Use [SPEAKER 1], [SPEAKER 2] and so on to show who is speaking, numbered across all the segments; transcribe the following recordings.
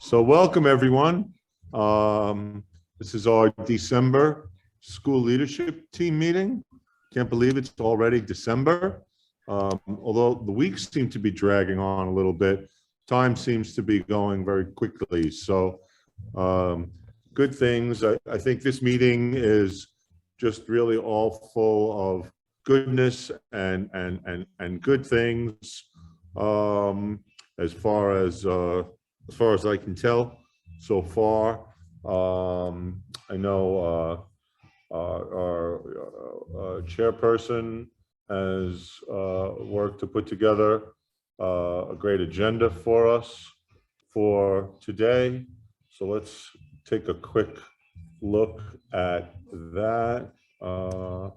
[SPEAKER 1] So welcome, everyone. This is our December school leadership team meeting. Can't believe it's already December. Although the weeks seem to be dragging on a little bit, time seems to be going very quickly. So good things. I think this meeting is just really all full of goodness and good things. As far as I can tell so far. I know our chairperson has worked to put together a great agenda for us for today. So let's take a quick look at that. I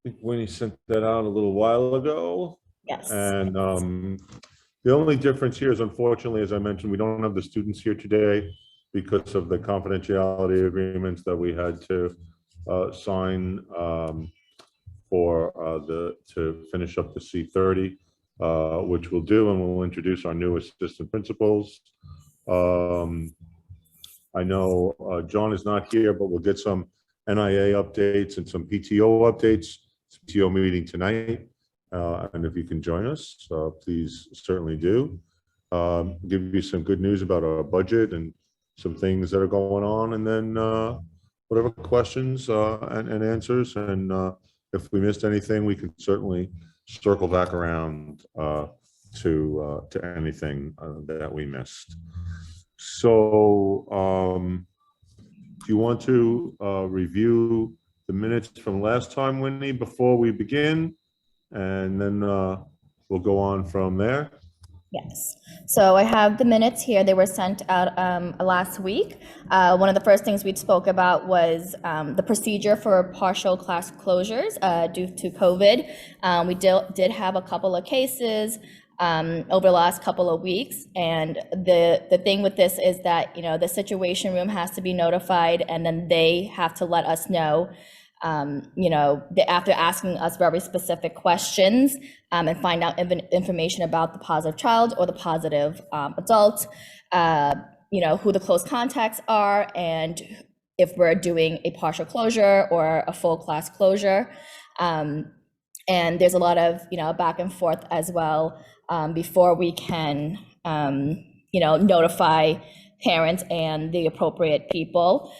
[SPEAKER 1] think Winnie sent that out a little while ago.
[SPEAKER 2] Yes.
[SPEAKER 1] And the only difference here is, unfortunately, as I mentioned, we don't have the students here today because of the confidentiality agreements that we had to sign to finish up the C30, which we'll do, and we'll introduce our new assistant principals. I know John is not here, but we'll get some NIA updates and some PTO updates. It's a PTO meeting tonight. And if you can join us, please certainly do. Give you some good news about our budget and some things that are going on, and then whatever questions and answers. And if we missed anything, we can certainly circle back around to anything that we missed. So do you want to review the minutes from last time, Winnie, before we begin? And then we'll go on from there.
[SPEAKER 2] Yes. So I have the minutes here. They were sent out last week. One of the first things we spoke about was the procedure for partial class closures due to COVID. We did have a couple of cases over the last couple of weeks. And the thing with this is that, the situation room has to be notified, and then they have to let us know, after asking us very specific questions and find out information about the positive child or the positive adult, who the close contacts are, and if we're doing a partial closure or a full class closure. And there's a lot of, back and forth as well before we can, notify parents and the appropriate people.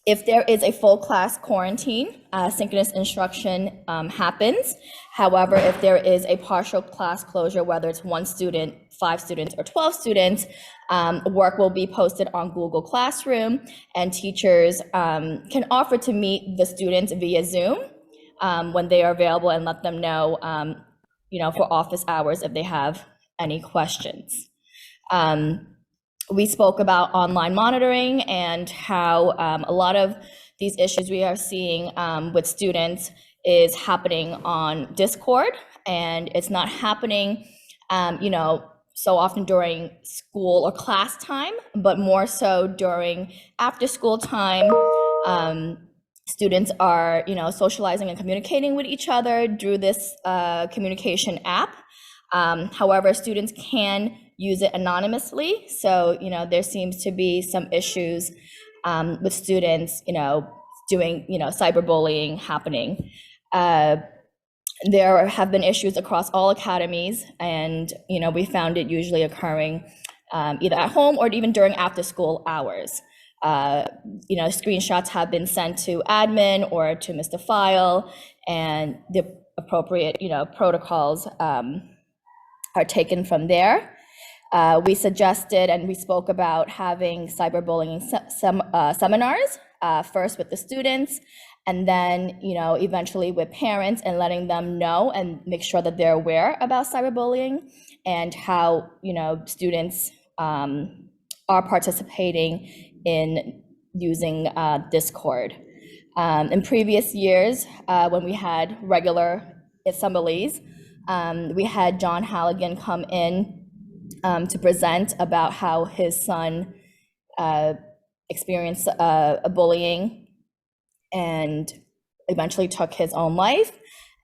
[SPEAKER 2] If there is a full class quarantine, synchronous instruction happens. However, if there is a partial class closure, whether it's 1 student, 5 students, or 12 students, work will be posted on Google Classroom, and teachers can offer to meet the students via Zoom when they are available, and let them know, for office hours if they have any questions. We spoke about online monitoring and how a lot of these issues we are seeing with students is happening on Discord, and it's not happening, so often during school or class time, but more so during after school time. Students are, socializing and communicating with each other through this communication app. However, students can use it anonymously. So, there seems to be some issues with students, doing, cyberbullying happening. There have been issues across all academies, and, we found it usually occurring either at home or even during after school hours. Screenshots have been sent to admin or to Mr. File, and the appropriate, protocols are taken from there. We suggested and we spoke about having cyberbullying seminars, first with the students, and then, eventually with parents, and letting them know and make sure that they're aware about cyberbullying and how, students are participating in using Discord. In previous years, when we had regular assemblies, we had John Halligan come in to present about how his son experienced a bullying and eventually took his own life.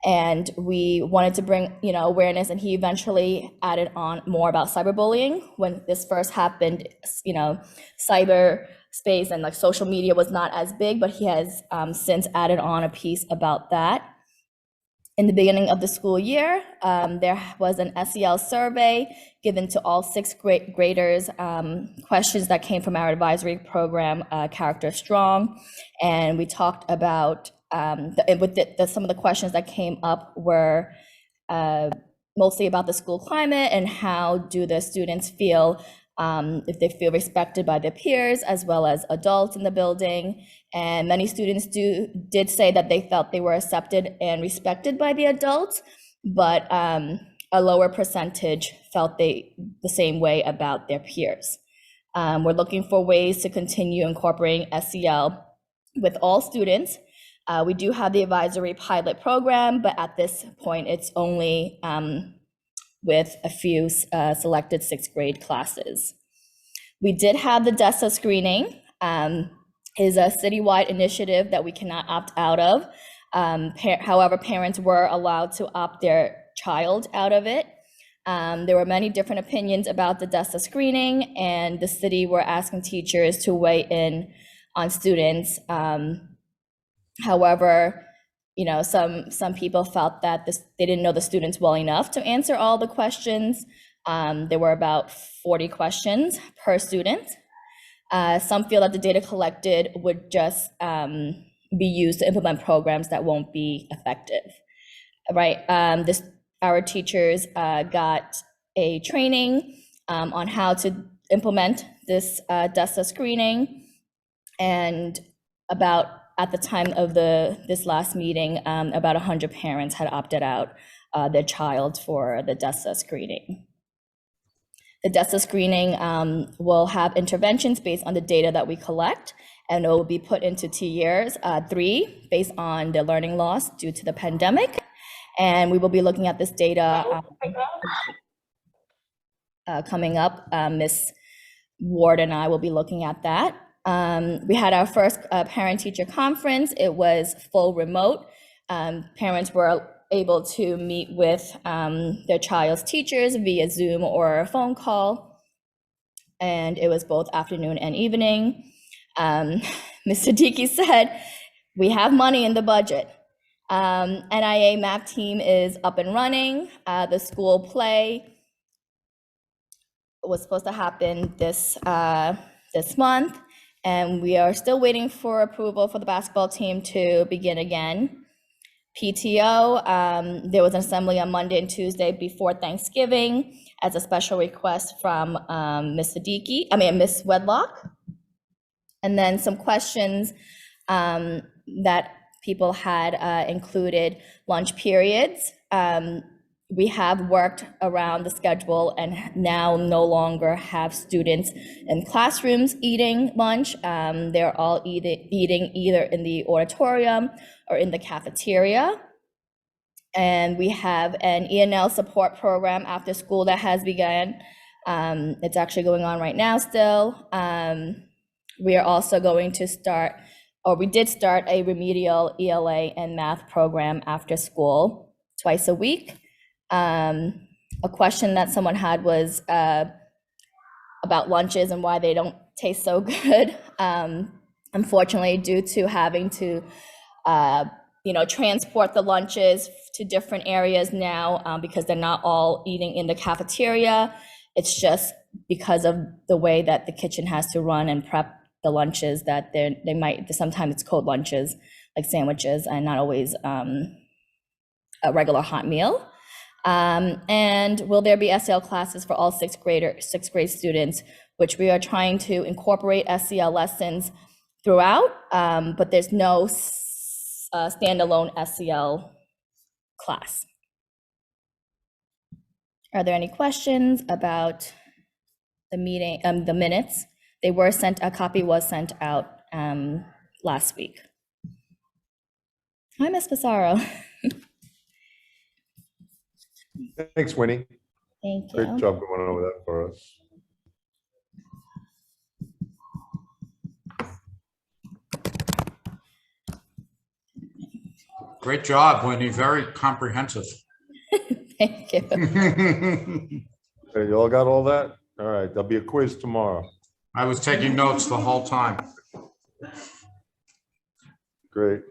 [SPEAKER 2] And we wanted to bring, awareness, and he eventually added on more about cyberbullying. When this first happened, cyberspace and like social media was not as big, but he has since added on a piece about that. In the beginning of the school year, there was an SEL survey given to all sixth graders, questions that came from our advisory program, Character Strong. And we talked about, some of the questions that came up were mostly about the school climate and how do the students feel, if they feel respected by their peers as well as adults in the building. And many students did say that they felt they were accepted and respected by the adults, but a lower percentage felt the same way about their peers. We're looking for ways to continue incorporating SEL with all students. We do have the advisory pilot program, but at this point, it's only with a few selected sixth grade classes. We did have the DESA screening, is a citywide initiative that we cannot opt out of. However, parents were allowed to opt their child out of it. There were many different opinions about the DESA screening, and the city were asking teachers to weigh in on students. However, some people felt that they didn't know the students well enough to answer all the questions. There were about 40 questions per student. Some feel that the data collected would just be used to implement programs that won't be effective, right? Our teachers got a training on how to implement this DESA screening, and at the time of this last meeting, about 100 parents had opted out their child for the DESA screening. The DESA screening will have interventions based on the data that we collect, and it will be put into tiers 3 based on the learning loss due to the pandemic. And we will be looking at this data coming up. Ms. Ward and I will be looking at that. We had our first parent-teacher conference. It was full remote. Parents were able to meet with their child's teachers via Zoom or a phone call, and it was both afternoon and evening. Ms. Siddiqui said, we have money in the budget. NIA math team is up and running. The school play was supposed to happen this month, and we are still waiting for approval for the basketball team to begin again. PTO, there was an assembly on Monday and Tuesday before Thanksgiving as a special request from Ms. Wedlock. And then some questions that people had included lunch periods. We have worked around the schedule and now no longer have students in classrooms eating lunch. They're all eating either in the auditorium or in the cafeteria. And we have an ENL support program after school that has begun. It's actually going on right now still. We are also going to start, or we did start, a remedial ELA and math program after school twice a week. A question that someone had was about lunches and why they don't taste so good. Unfortunately, due to having to transport the lunches to different areas now, because they're not all eating in the cafeteria. It's just because of the way that the kitchen has to run and prep the lunches that sometimes it's cold lunches, like sandwiches, and not always a regular hot meal. And will there be SEL classes for all sixth grade students, which we are trying to incorporate SEL lessons throughout, but there's no standalone SEL class. Are there any questions about the meeting, the minutes? A copy was sent out last week. Hi, Ms. Pissarro.
[SPEAKER 1] Thanks, Winnie.
[SPEAKER 2] Thank you.
[SPEAKER 1] Great job going over that for us.
[SPEAKER 3] Great job, Wendy. Very comprehensive.
[SPEAKER 2] Thank you.
[SPEAKER 1] Okay, you all got all that? All right, there'll be a quiz tomorrow.
[SPEAKER 3] I was taking notes the whole time.
[SPEAKER 1] Great.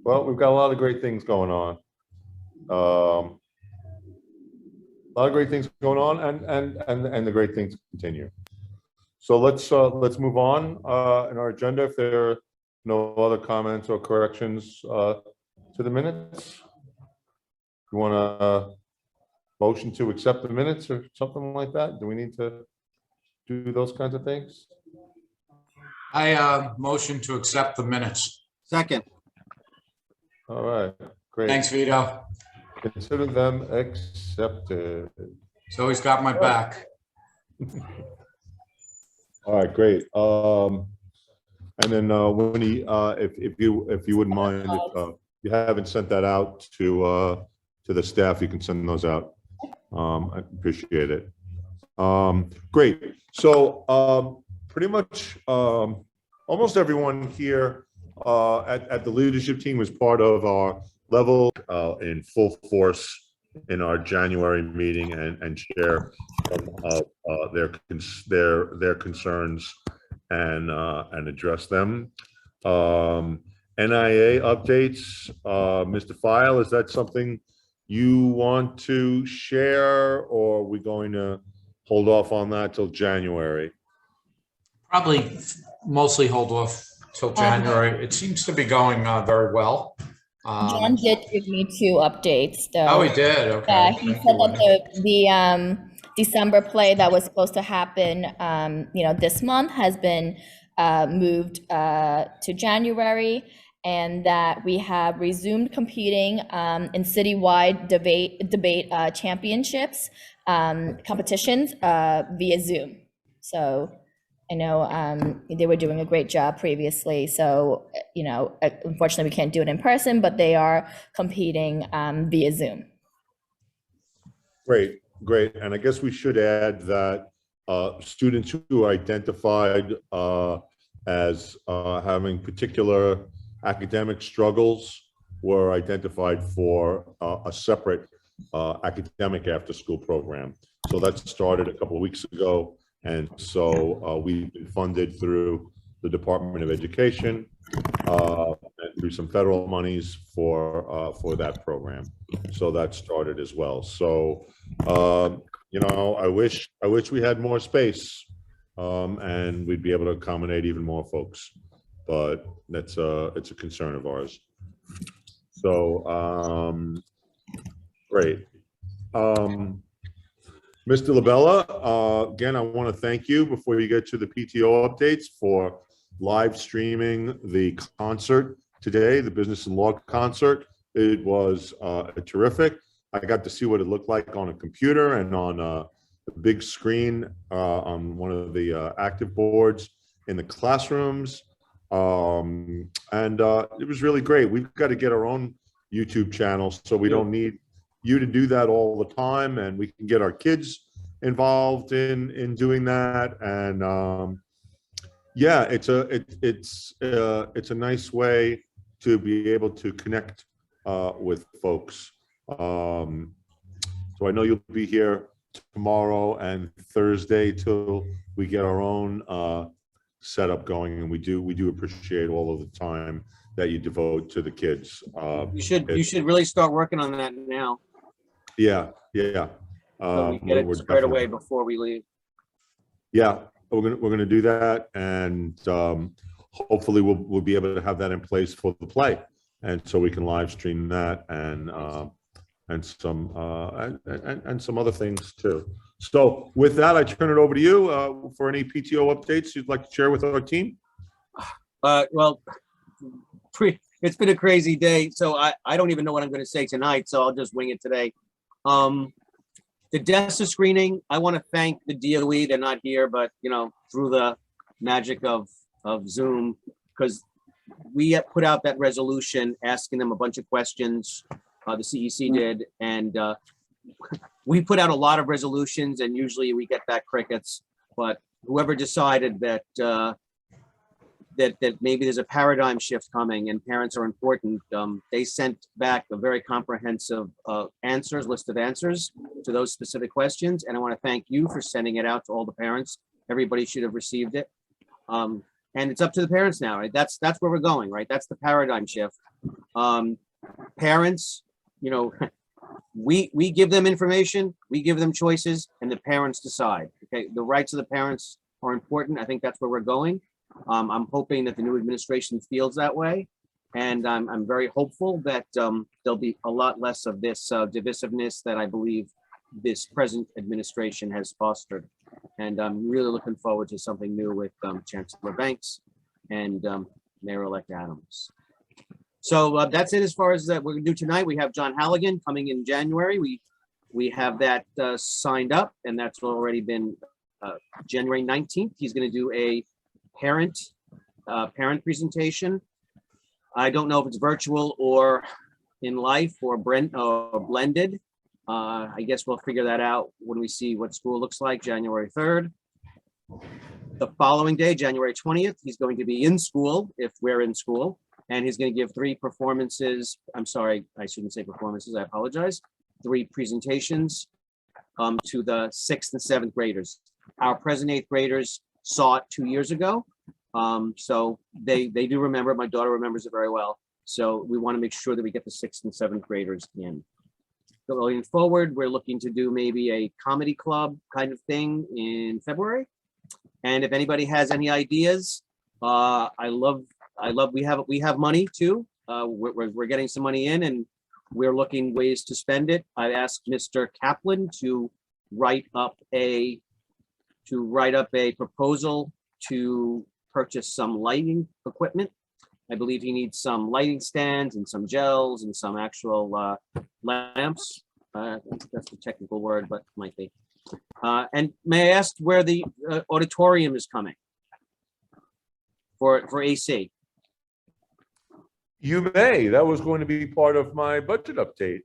[SPEAKER 1] Well, we've got a lot of great things going on. A lot of great things going on, and the great things continue. So let's move on in our agenda. If there are no other comments or corrections to the minutes, you want to motion to accept the minutes or something like that? Do we need to do those kinds of things?
[SPEAKER 3] I motion to accept the minutes.
[SPEAKER 4] Second.
[SPEAKER 1] All right, great.
[SPEAKER 3] Thanks, Vito.
[SPEAKER 1] Consider them accepted.
[SPEAKER 3] So he's got my back.
[SPEAKER 1] All right, great. And then Winnie, if you wouldn't mind, if you haven't sent that out to the staff, you can send those out. I appreciate it. Great. So pretty much almost everyone here at the leadership team was part of our level in full force in our January meeting and share their concerns and address them. NIA updates, Mr. File, is that something you want to share, or are we going to hold off on that till January?
[SPEAKER 3] Probably mostly hold off till January. It seems to be going very well.
[SPEAKER 2] John did give me 2 updates, though.
[SPEAKER 3] Oh, he did. Okay.
[SPEAKER 2] Yeah, he
[SPEAKER 3] Thank
[SPEAKER 2] said
[SPEAKER 3] you,
[SPEAKER 2] that
[SPEAKER 3] Wendy.
[SPEAKER 2] the December play that was supposed to happen, this month has been moved to January, and that we have resumed competing in citywide debate championships competitions via Zoom. So I know they were doing a great job previously. So, unfortunately we can't do it in person, but they are competing via Zoom.
[SPEAKER 1] Great, great. And I guess we should add that students who are identified as having particular academic struggles were identified for a separate academic after-school program. So that started a couple of weeks ago. And so we've been funded through the Department of Education and through some federal monies for that program. So that started as well. So I wish we had more space and we'd be able to accommodate even more folks, but it's a concern of ours. So great. Mr. Labella, again, I want to thank you before you get to the PTO updates for live streaming the concert today, the Business and Law concert. It was terrific. I got to see what it looked like on a computer and on the big screen on one of the active boards in the classrooms. And it was really great. We've got to get our own YouTube channel, so we don't need you to do that all the time, and we can get our kids involved in doing that. And yeah, it's a nice way to be able to connect with folks. So I know you'll be here tomorrow and Thursday till we get our own setup going, and we do appreciate all of the time that you devote to the kids.
[SPEAKER 4] You should really start working on that now.
[SPEAKER 1] Yeah.
[SPEAKER 4] So we get it squared away before we leave.
[SPEAKER 1] Yeah, we're gonna do that, and hopefully we'll be able to have that in place for the play, and so we can live stream that and some other things too. So with that, I turn it over to you for any PTO updates you'd like to share with our team.
[SPEAKER 4] Well, it's been a crazy day, so I don't even know what I'm going to say tonight, so I'll just wing it today. The DESA screening, I want to thank the DOE. They're not here, but through the magic of Zoom, because we put out that resolution asking them a bunch of questions. The CEC did, and we put out a lot of resolutions, and usually we get back crickets. But whoever decided that that maybe there's a paradigm shift coming and parents are important. They sent back a very comprehensive list of answers to those specific questions. And I want to thank you for sending it out to all the parents. Everybody should have received it. And it's up to the parents now, right? That's where we're going, right? That's the paradigm shift. Parents, you know, we give them information, we give them choices, and the parents decide. Okay, the rights of the parents are important. I think that's where we're going. I'm hoping that the new administration feels that way, and I'm very hopeful that there'll be a lot less of this divisiveness that I believe this present administration has fostered. And I'm really looking forward to something new with Chancellor Banks and Mayor-elect Adams. So that's it as far as that we're gonna do tonight. We have John Halligan coming in January. We have that signed up, and that's already been January 19th. He's going to do a parent presentation. I don't know if it's virtual or in life or blended. I guess we'll figure that out when we see what school looks like January 3rd. The following day, January 20th, he's going to be in school if we're in school. And he's going to give 3 performances. I'm sorry, I shouldn't say performances. I apologize. 3 presentations to the 6th and 7th graders. Our present 8th graders saw it 2 years ago. So they do remember. My daughter remembers it very well. So we want to make sure that we get the 6th and 7th graders in. Going forward, we're looking to do maybe a comedy club kind of thing in February. And if anybody has any ideas, we have money too. We're getting some money in, and we're looking ways to spend it. I asked Mr. Kaplan to write up a proposal to purchase some lighting equipment. I believe he needs some lighting stands and some gels and some actual lamps. That's the technical word, but might be. And may I ask where the auditorium is coming for AC?
[SPEAKER 1] You may. That was going to be part of my budget update.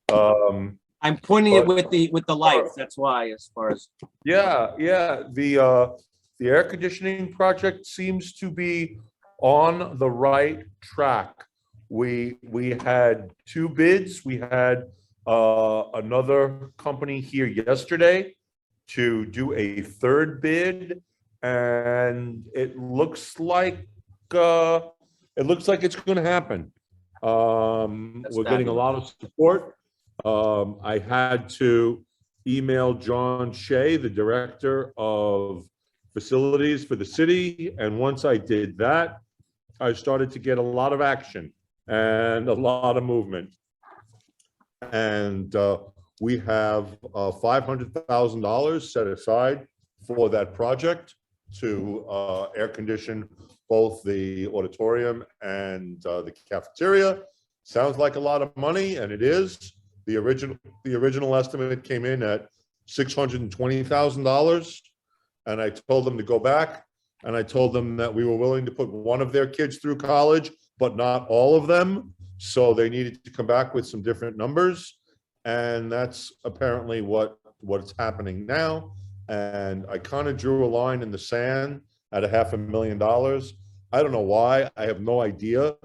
[SPEAKER 4] I'm pointing it with the lights. That's why, as far as
[SPEAKER 1] Yeah. The air conditioning project seems to be on the right track. We had 2 bids. We had another company here yesterday to do a 3rd bid, and it looks like it's going to happen. We're getting a lot of support. I had to email John Shea, the director of facilities for the city, and once I did that, I started to get a lot of action and a lot of movement. And we have $500,000 set aside for that project to air condition both the auditorium and the cafeteria. Sounds like a lot of money, and it is. The original estimate came in at $620,000, and I told them to go back, and I told them that we were willing to put one of their kids through college, but not all of them. So they needed to come back with some different numbers, and that's apparently what's happening now. And I kind of drew a line in the sand at $500,000. I don't know why. I have no idea.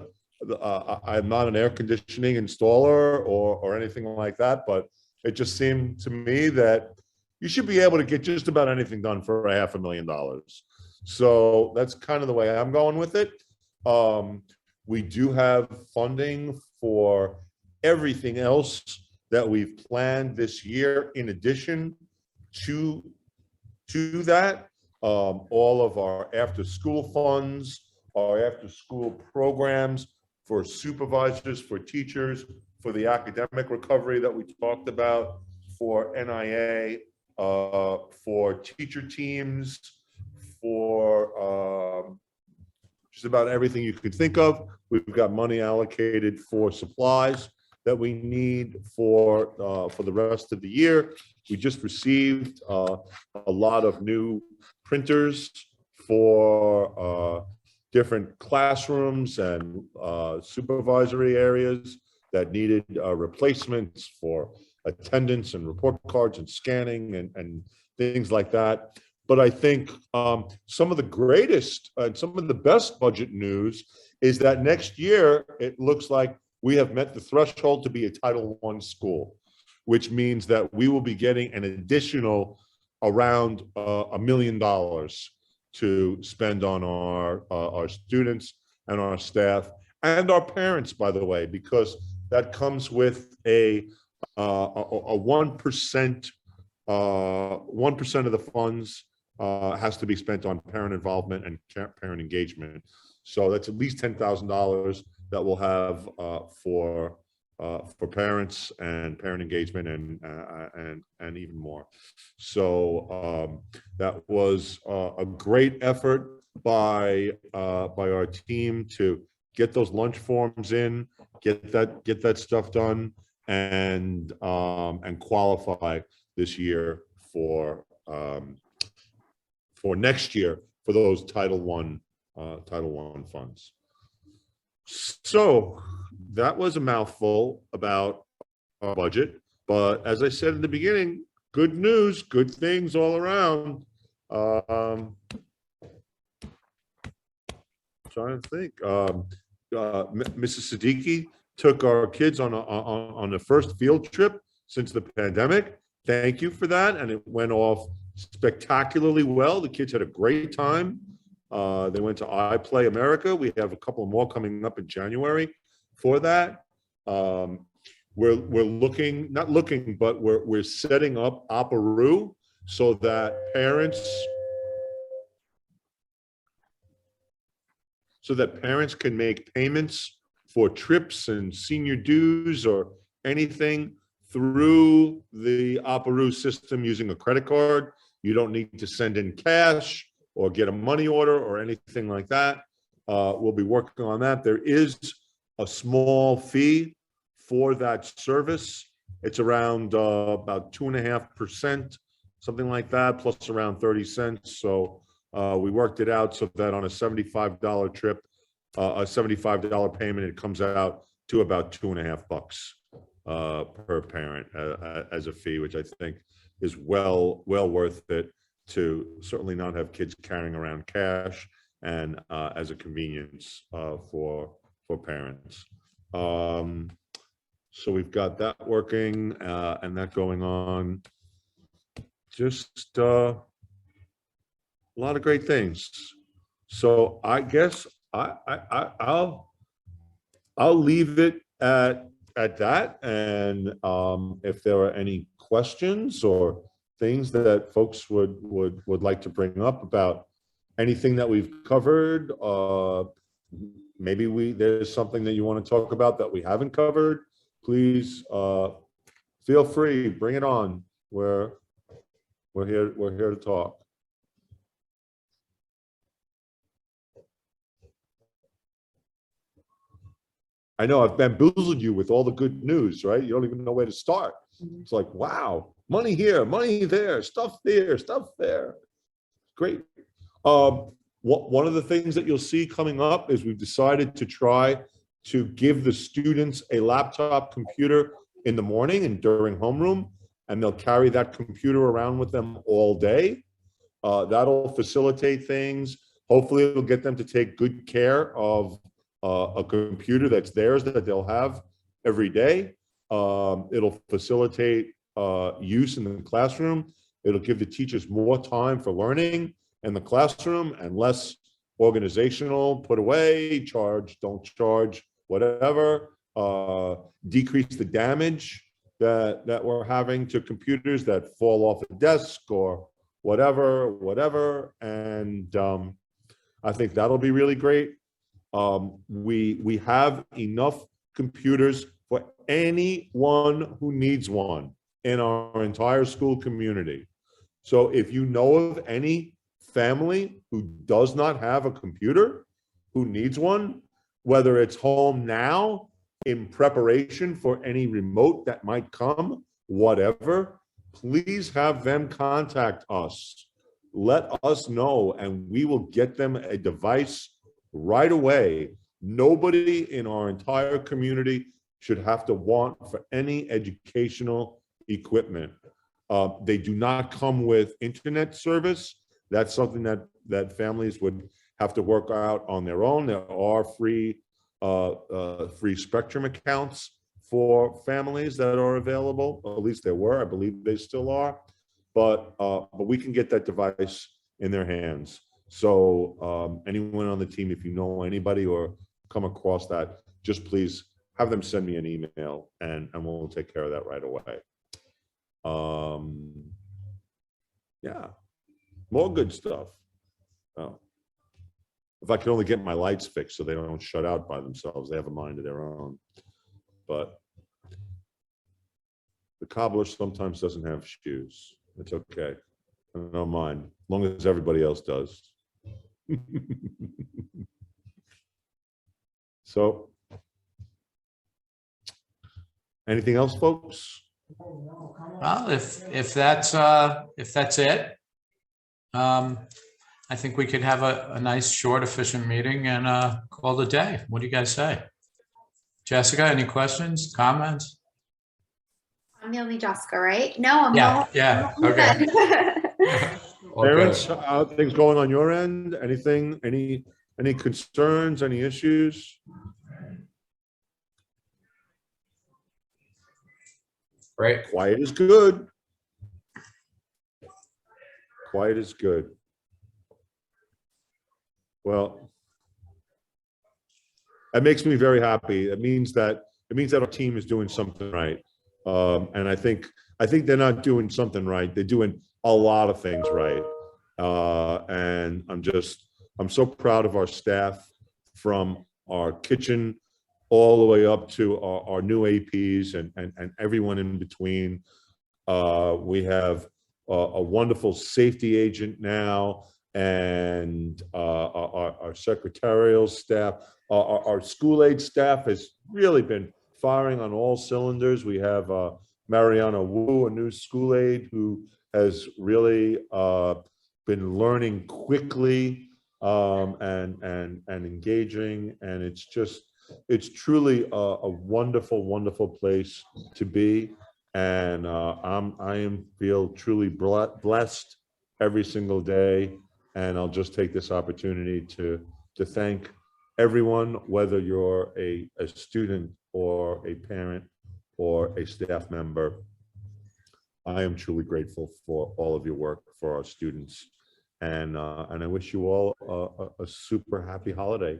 [SPEAKER 1] I'm not an air conditioning installer or anything like that, but it just seemed to me that you should be able to get just about anything done for $500,000. So that's kind of the way I'm going with it. We do have funding for everything else that we've planned this year in addition to that. All of our after-school funds, our after-school programs for supervisors, for teachers, for the academic recovery that we talked about, for NIA, for teacher teams, for just about everything you could think of. We've got money allocated for supplies that we need for the rest of the year. We just received a lot of new printers for different classrooms and supervisory areas that needed replacements for attendance and report cards and scanning and things like that. but I think some of the greatest and some of the best budget news is that next year, it looks like we have met the threshold to be a Title I school, which means that we will be getting an additional around $1 million to spend on our students and our staff and our parents, by the way, because that comes with a 1% 1% of the funds has to be spent on parent involvement and parent engagement. So that's at least $10,000 that we'll have for parents and parent engagement and even more. So that was a great effort by our team to get those lunch forms in, get that stuff done, and qualify this year for next year for those Title I funds. So that was a mouthful about our budget, but as I said in the beginning, good news, good things all around. Trying to think. Mrs. Siddiqui took our kids on the first field trip since the pandemic. Thank you for that, and it went off spectacularly well. The kids had a great time. They went to iPlay America. We have a couple more coming up in January for that. We're looking, not looking, but we're setting up Operoo so that parents can make payments for trips and senior dues or anything through the Operoo system using a credit card. You don't need to send in cash or get a money order or anything like that. We'll be working on that. There is a small fee for that service. It's around about 2.5%, something like that, plus around 30 cents. So we worked it out so that on a $75 trip, a $75 payment, it comes out to about $2.50 per parent as a fee, which I think is well worth it to certainly not have kids carrying around cash, and as a convenience for parents. So we've got that working and that going on. Just a lot of great things. So I guess I'll leave it at that, and if there are any questions or things that folks would like to bring up about anything that we've covered, maybe there's something that you want to talk about that we haven't covered, please feel free, bring it on. We're here to talk. I know I've bamboozled you with all the good news, right? You don't even know where to start. It's like, wow, money here, money there, stuff there, stuff there. Great. One of the things that you'll see coming up is we've decided to try to give the students a laptop computer in the morning and during homeroom, and they'll carry that computer around with them all day. That'll facilitate things. Hopefully it'll get them to take good care of a computer that's theirs that they'll have every day. It'll facilitate use in the classroom. It'll give the teachers more time for learning in the classroom and less organizational, put away, charge, don't charge, whatever. Decrease the damage that we're having to computers that fall off a desk or whatever. And I think that'll be really great. We have enough computers for anyone who needs one in our entire school community. So if you know of any family who does not have a computer, who needs one, whether it's home now in preparation for any remote that might come, whatever, please have them contact us. Let us know and we will get them a device right away. Nobody in our entire community should have to want for any educational equipment. They do not come with internet service. that's something that families would have to work out on their own. There are free Spectrum accounts for families that are available. At least there were. I believe they still are. But we can get that device in their hands. So anyone on the team, if you know anybody or come across that, just please have them send me an email, and we'll take care of that right away. Yeah, more good stuff. Oh. If I could only get my lights fixed so they don't shut out by themselves. They have a mind of their own. But the cobbler sometimes doesn't have shoes. It's okay. I don't mind, as long as everybody else does. So, anything else, folks?
[SPEAKER 3] Well, if that's it, I think we could have a nice, short, efficient meeting and call it a day. What do you guys say? Jessica, any questions, comments?
[SPEAKER 5] I'm the only Jessica, right? No, I'm
[SPEAKER 3] Yeah,
[SPEAKER 5] not.
[SPEAKER 3] yeah,
[SPEAKER 5] I'm
[SPEAKER 3] okay.
[SPEAKER 5] good.
[SPEAKER 3] All good.
[SPEAKER 1] Parents, things going on your end? Anything, any concerns, any issues?
[SPEAKER 3] Great.
[SPEAKER 1] Quiet is good. Quiet is good. Well, that makes me very happy. It means that our team is doing something right. And I think they're not doing something right. They're doing a lot of things right. And I'm so proud of our staff, from our kitchen all the way up to our new APs and everyone in between. We have a wonderful safety agent now, and our secretarial staff, our school aid staff has really been firing on all cylinders. We have Mariana Wu, a new school aide, who has really been learning quickly and engaging, and it's truly a wonderful, wonderful place to be. And I feel truly blessed every single day. And I'll just take this opportunity to thank everyone, whether you're a student or a parent or a staff member. I am truly grateful for all of your work for our students. And I wish you all a super happy holiday.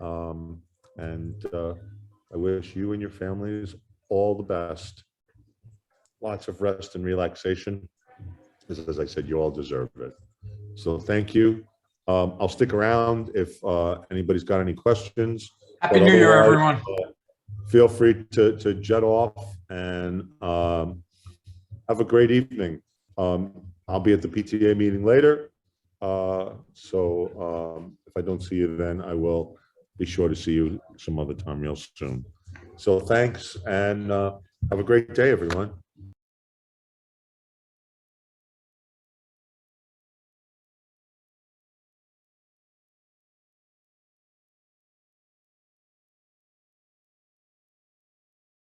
[SPEAKER 1] And I wish you and your families all the best. Lots of rest and relaxation. As I said, you all deserve it. So thank you. I'll stick around if anybody's got any questions.
[SPEAKER 3] Happy New Year, everyone.
[SPEAKER 1] Feel free to jet off, and have a great evening. I'll be at the PTA meeting later. So if I don't see you then, I will be sure to see you some other time real soon. So thanks, and have a great day, everyone.